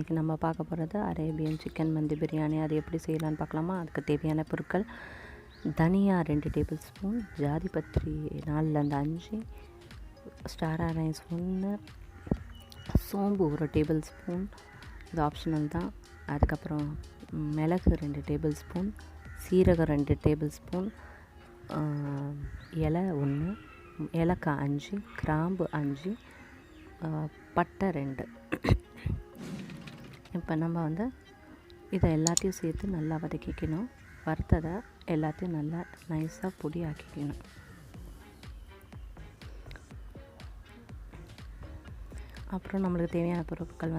இன்றைக்கி நம்ம பார்க்க போகிறது அரேபியன் சிக்கன் மந்தி பிரியாணி. அது எப்படி செய்யலான்னு பார்க்கலாமா? அதுக்கு தேவையான பொருட்கள்: தனியா 2 டேபிள் ஸ்பூன், ஜாதிபத்திரி 4லேருந்து 5, ஸ்டார் அனைஸ் 1, சோம்பு 1 டேபிள் ஸ்பூன், இது ஆப்ஷனல் தான். அதுக்கப்புறம் மிளகு 2 டேபிள் ஸ்பூன், சீரகம் 2 டேபிள் ஸ்பூன், இலை 1, ஏலக்காய் 5, கிராம்பு 5, பட்டை 2. இப்போ நம்ம இதை எல்லாத்தையும் சேர்த்து நல்லா வதக்கிக்கணும். வறுத்ததை எல்லாத்தையும் நல்லா நைஸாக பொடி ஆக்கிக்கணும். அப்புறம் நம்மளுக்கு தேவையான பொருட்கள்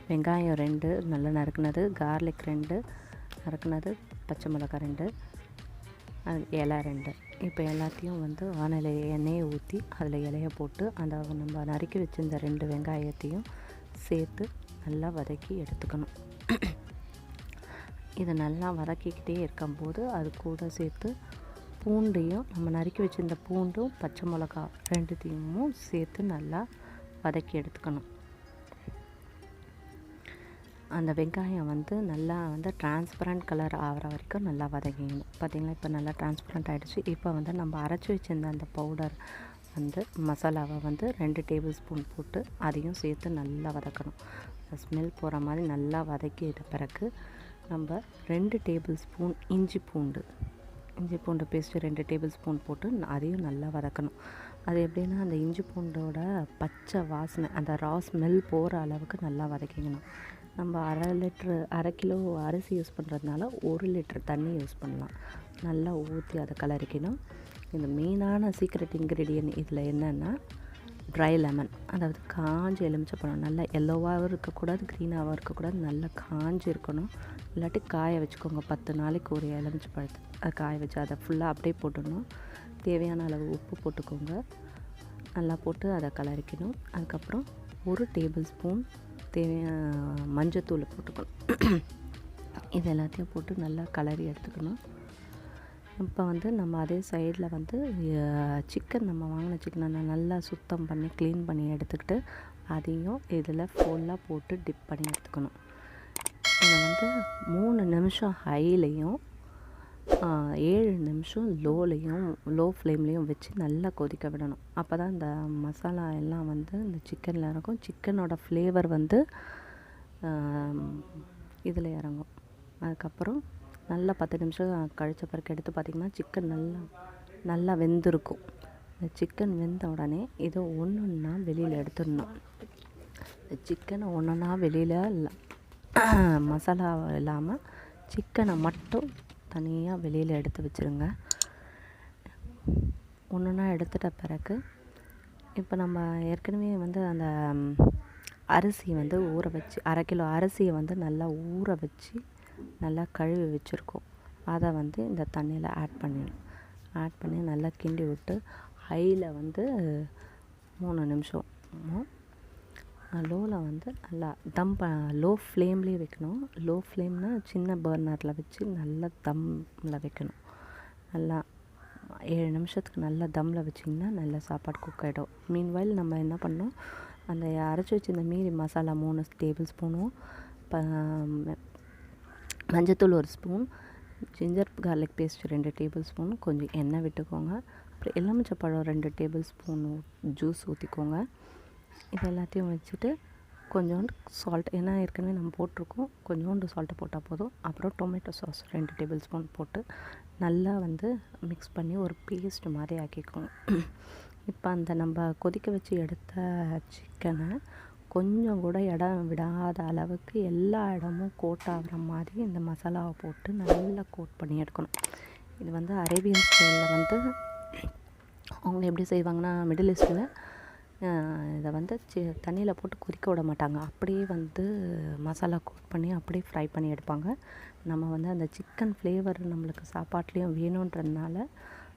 வெங்காயம் 2 நல்லா நறுக்குனது, கார்லிக் 2 நறுக்குனது, பச்சை மிளகாய் 2, இலை 2. இப்போ எல்லாத்தையும் வானலை எண்ணெயை ஊற்றி அதில் இலையை போட்டு அந்த நம்ம நறுக்கி வச்சுருந்த 2 வெங்காயத்தையும் சேர்த்து நல்லா வதக்கி எடுத்துக்கணும். இதை நல்லா வதக்கிக்கிட்டே இருக்கும்போது அது கூட சேர்த்து பூண்டையும், நம்ம நறுக்கி வச்சுருந்த பூண்டும் பச்சை மிளகா 2த்தையும் சேர்த்து நல்லா வதக்கி எடுத்துக்கணும். அந்த வெங்காயம் நல்லா டிரான்ஸ்பரண்ட் கலர் ஆகிற வரைக்கும் நல்லா வதக்கிக்கணும். பார்த்திங்களா, இப்போ நல்லா டிரான்ஸ்பரண்ட் ஆகிடுச்சு. இப்போ நம்ம அரைச்சி வச்சிருந்த அந்த பவுடர் மசாலாவை 2 டேபிள் ஸ்பூன் போட்டு அதையும் சேர்த்து நல்லா வதக்கணும். ஸ்மெல் போகிற மாதிரி நல்லா வதக்கிட்ட பிறகு நம்ம 2 டேபிள் ஸ்பூன் இஞ்சி பூண்டு பேஸ்ட்டு 2 டேபிள் ஸ்பூன் போட்டு அதையும் நல்லா வதக்கணும். அது எப்படின்னா, அந்த இஞ்சி பூண்டோட பச்சை வாசனை, அந்த ரா ஸ்மெல் போகிற அளவுக்கு நல்லா வதக்கிக்கணும். நம்ம அரை கிலோ அரிசி யூஸ் பண்ணுறதுனால 1 லிட்டர் தண்ணி யூஸ் பண்ணலாம். நல்லா ஊற்றி அதை கலரிக்கணும். இந்த மெயினான சீக்ரெட் இன்க்ரீடியன்ட் இதில் என்னென்னா ட்ரை லெமன், அதாவது காஞ்ச எலுமிச்சைப்பழம். நல்லா எல்லோவாகவும் இருக்கக்கூடாது, க்ரீனாகவும் இருக்கக்கூடாது, நல்லா காஞ்சி இருக்கணும். இல்லாட்டி காய வச்சுக்கோங்க. 10 நாளைக்கு ஒரு எலுமிச்சைப்பழத்தை அதை காய வச்சு அதை ஃபுல்லாக அப்படியே போட்டுடணும். தேவையான அளவு உப்பு போட்டுக்கோங்க. நல்லா போட்டு அதை கலரிக்கணும். அதுக்கப்புறம் 1 டேபிள் ஸ்பூன் தேவையான மஞ்சத்தூள் போட்டுக்கணும். இது எல்லாத்தையும் போட்டு நல்லா கலரி எடுத்துக்கணும். இப்போ நம்ம அதே சைடில் சிக்கன், நம்ம வாங்கின சிக்கனை நல்லா சுத்தம் பண்ணி க்ளீன் பண்ணி எடுத்துக்கிட்டு அதையும் இதில் ஃபுல்லாக போட்டு டிப் பண்ணி எடுத்துக்கணும். இதை 3 நிமிஷம் ஹைலையும் 7 நிமிஷம் லோ ஃப்ளேம்லேயும் வச்சு நல்லா கொதிக்க விடணும். அப்போ தான் இந்த மசாலா எல்லாம் இந்த சிக்கனில் இறங்கும். சிக்கனோட ஃப்ளேவர் இதில் இறங்கும். அதுக்கப்புறம் நல்லா 10 நிமிஷம் கழிச்ச பிறகு எடுத்து பார்த்திங்கன்னா சிக்கன் நல்லா வெந்திருக்கும். இந்த சிக்கன் வெந்த உடனே இதை ஒன்றா வெளியில் எடுத்துடணும். இந்த சிக்கனை ஒன்றா வெளியில் மசாலா இல்லாமல் சிக்கனை மட்டும் தனியாக வெளியில் எடுத்து வச்சுருங்க. ஒன்றா எடுத்துட்ட பிறகு இப்போ நம்ம ஏற்கனவே அந்த அரிசி ஊற வச்சு, அரை கிலோ அரிசியை நல்லா ஊற வச்சு நல்லா கழுவி வச்சுருக்கோம். அதை இந்த தண்ணியில் ஆட் பண்ணி நல்லா கிண்டி விட்டு ஹையில் 3 நிமிஷம், லோவில் நல்லா லோ ஃப்ளேம்லேயே வைக்கணும். லோ ஃப்ளேம்னால் சின்ன பர்னரில் வச்சு நல்லா தம்மில் வைக்கணும். நல்லா 7 நிமிஷத்துக்கு நல்லா தம்மில் வச்சிங்கன்னா நல்லா சாப்பாடு குக் ஆகிடும். மீன்வைல் நம்ம என்ன பண்ணோம், அந்த அரைச்சி வச்சு மீதி மசாலா 3 டேபிள் ஸ்பூனும், மஞ்சத்தூள் 1 spoon, ginger garlic paste 2 table spoon, கொஞ்சம் எண்ணெய் விட்டுக்கோங்க. அப்புறம் எலுமிச்சைப்பழம் 2 டேபிள் ஸ்பூன் ஜூஸ் ஊற்றிக்கோங்க. இது எல்லாத்தையும் வச்சுட்டு கொஞ்சோண்டு சால்ட், ஏன்னா ஏற்கனவே நம்ம போட்டிருக்கோம், கொஞ்சோண்டு சால்ட்டு போட்டால் போதும். அப்புறம் டொமேட்டோ சாஸ் 2 டேபிள் ஸ்பூன் போட்டு நல்லா மிக்ஸ் பண்ணி ஒரு பேஸ்ட் மாதிரி ஆக்கிக்கோங்க. இப்போ அந்த நம்ம கொதிக்க வச்சு எடுத்த சிக்கனை கொஞ்சம் கூட இடம் விடாத அளவுக்கு எல்லா இடமும் கோட் ஆகிற மாதிரி இந்த மசாலாவை போட்டு நல்லா கோட் பண்ணி எடுக்கணும். இது அரேபியன் ஸ்டைலில் அவங்க எப்படி செய்வாங்கன்னா, மிடில் ஈஸ்டில் இதை தண்ணியில் போட்டு கொதிக்க விட மாட்டாங்க. அப்படியே மசாலா கோட் பண்ணி அப்படியே ஃப்ரை பண்ணி எடுப்பாங்க. நம்ம அந்த சிக்கன் ஃப்ளேவர் நம்மளுக்கு சாப்பாட்லேயும் வேணுன்றதுனால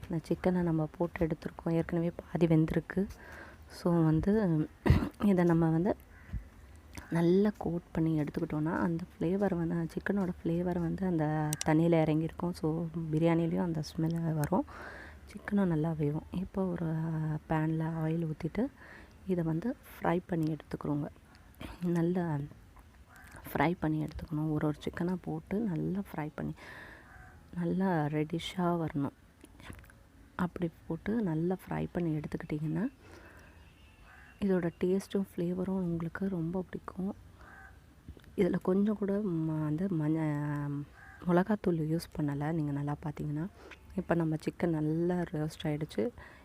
அந்த சிக்கனை நம்ம போட்டு எடுத்துருக்கோம். ஏற்கனவே பாதி வெந்திருக்கு. ஸோ இதை நம்ம நல்லா கோட் பண்ணி எடுத்துக்கிட்டோன்னா அந்த ஃப்ளேவர் சிக்கனோட ஃப்ளேவர் அந்த தண்ணியில் இறங்கியிருக்கும். ஸோ பிரியாணிலேயும் அந்த ஸ்மெல் வரும். சிக்கனும் நல்லா வேகும். இப்போ ஒரு பேனில் ஆயில் ஊற்றிட்டு இதை ஃப்ரை பண்ணி எடுத்துக்கிறோங்க. நல்லா ஃப்ரை பண்ணி எடுத்துக்கணும். ஒரு சிக்கனாக போட்டு நல்லா ஃப்ரை பண்ணி நல்லா ரெடிஷ்ஷாக வரணும். அப்படி போட்டு நல்லா ஃப்ரை பண்ணி எடுத்துக்கிட்டிங்கன்னா இதோட டேஸ்ட்டும் ஃப்ளேவரும் உங்களுக்கு ரொம்ப பிடிக்கும். இதில் கொஞ்சம் கூட வந்து மிளகாத்தூள் யூஸ் பண்ணலை. நீங்கள் நல்லா பார்த்தீங்கன்னா இப்போ நம்ம சிக்கன் நல்லா ரோஸ்ட் ஆகிடுச்சு.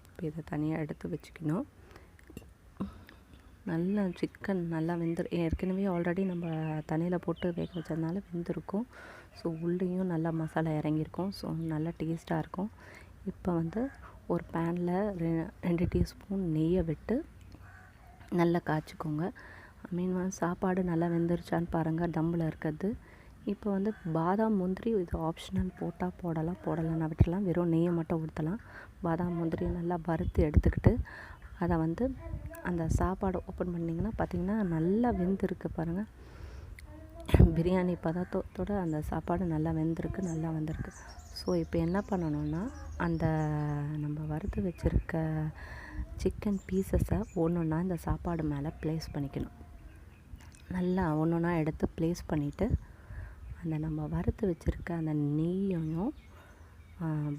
இப்போ இதை தனியாக எடுத்து வச்சுக்கணும். நல்லா சிக்கன் நல்லா ஏற்கனவே ஆல்ரெடி நம்ம தண்ணியில் போட்டு வேக வச்சதுனால வெந்திருக்கும். ஸோ உள்ளேயும் நல்லா மசாலா இறங்கியிருக்கும். ஸோ நல்லா டேஸ்ட்டாக இருக்கும். இப்போ வந்து ஒரு பேனில் 2 டீஸ்பூன் நெய்யை விட்டு நல்லா காய்ச்சிக்கோங்க. சாப்பாடு நல்லா வெந்துருச்சான்னு பாருங்கள், தம்மில் இருக்கிறது. இப்போ வந்து பாதாம் முந்திரி இது ஆப்ஷனல், போட்டால் போடலாம், போடலைன்னா விட்டுடலாம். வெறும் நெய்யை மட்டும் ஊற்றலாம். பாதாம் முந்திரியை நல்லா வறுத்து எடுத்துக்கிட்டு அதை வந்து அந்த சாப்பாடை ஓப்பன் பண்ணிங்கன்னா பார்த்திங்கன்னா நல்லா வெந்திருக்கு பாருங்கள். பிரியாணி பதத்தோட அந்த சாப்பாடு நல்லா வெந்திருக்கு, நல்லா வந்திருக்கு. ஸோ இப்போ என்ன பண்ணணுன்னா அந்த நம்ம வறுத்து வச்சுருக்க சிக்கன் பீசஸை ஒன்றுன்னா இந்த சாப்பாடு மேலே ப்ளேஸ் பண்ணிக்கணும். நல்லா ஒன்றுன்னா எடுத்து ப்ளேஸ் பண்ணிவிட்டு அந்த நம்ம வறுத்து வச்சுருக்க அந்த நெய்யையும்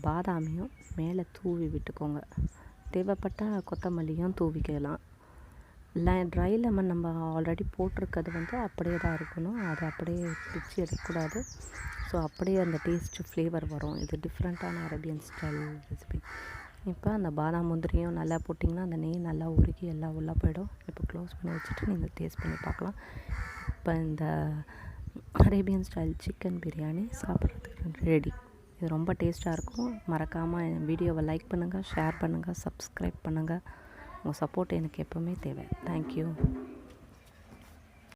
பாதாமையும் மேலே தூவி விட்டுக்கோங்க. தேவைப்பட்டால் கொத்தமல்லியும் தூவிக்கலாம். ட்ரை லெமன் நம்ம ஆல்ரெடி போட்டிருக்கிறது வந்து அப்படியே தான் இருக்கணும். அது அப்படியே பிச்சு எடுக்கக்கூடாது. ஸோ அப்படியே அந்த டேஸ்ட்டு ஃப்ளேவர் வரும். இது டிஃப்ரெண்ட்டான அரேபியன் ஸ்டைல் ரெசிபி. இப்போ அந்த பாதாம் முந்திரியும் நல்லா போட்டிங்கன்னா அந்த நெய் நல்லா உருகி எல்லாம் உள்ளே போயிடும். இப்போ க்ளோஸ் பண்ணி வச்சுட்டு நீங்கள் டேஸ்ட் பண்ணி பார்க்கலாம். இப்போ இந்த அரேபியன் ஸ்டைல் சிக்கன் பிரியாணி சாப்பிட்றதுக்கு ரெடி. இது ரொம்ப டேஸ்ட்டாக இருக்கும். மறக்காமல் என் வீடியோவை லைக் பண்ணுங்கள், ஷேர் பண்ணுங்கள், சப்ஸ்கிரைப் பண்ணுங்கள். உங்கள் சப்போர்ட் எனக்கு எப்போவுமே தேவை. தேங்க்யூ.